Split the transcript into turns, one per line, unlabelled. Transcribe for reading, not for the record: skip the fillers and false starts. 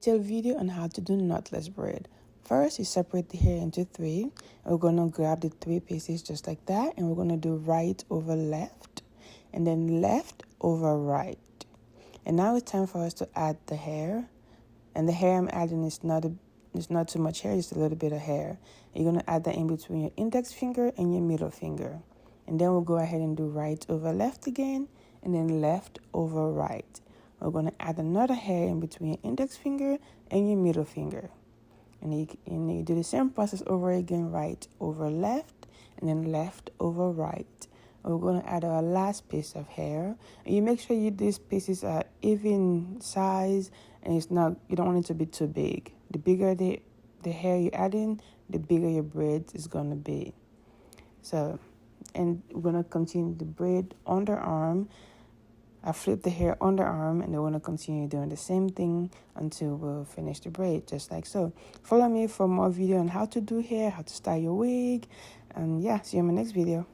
Detailed video on how to do knotless braid. First, you separate the hair into three. We're going to grab the three pieces just like that, and we're going to do right over left, and then left over right. And now it's time for us to add the hair. And the hair I'm adding is not too much hair, just a little bit of hair. You're going to add that in between your index finger and your middle finger. And then we'll go ahead and do right over left again, and then left over right. We're going to add another hair in between your index finger and your middle finger. And you do the same process over again, right over left, and then left over right. We're going to add our last piece of hair. And you make sure these pieces are even size, and you don't want it to be too big. The bigger the hair you add in, the bigger your braid is going to be. So, and we're going to continue the braid underarm. I flip the hair underarm, and then we're going to continue doing the same thing until we'll finish the braid, just like so. Follow me for more video on how to do hair, how to style your wig, and yeah, see you in my next video.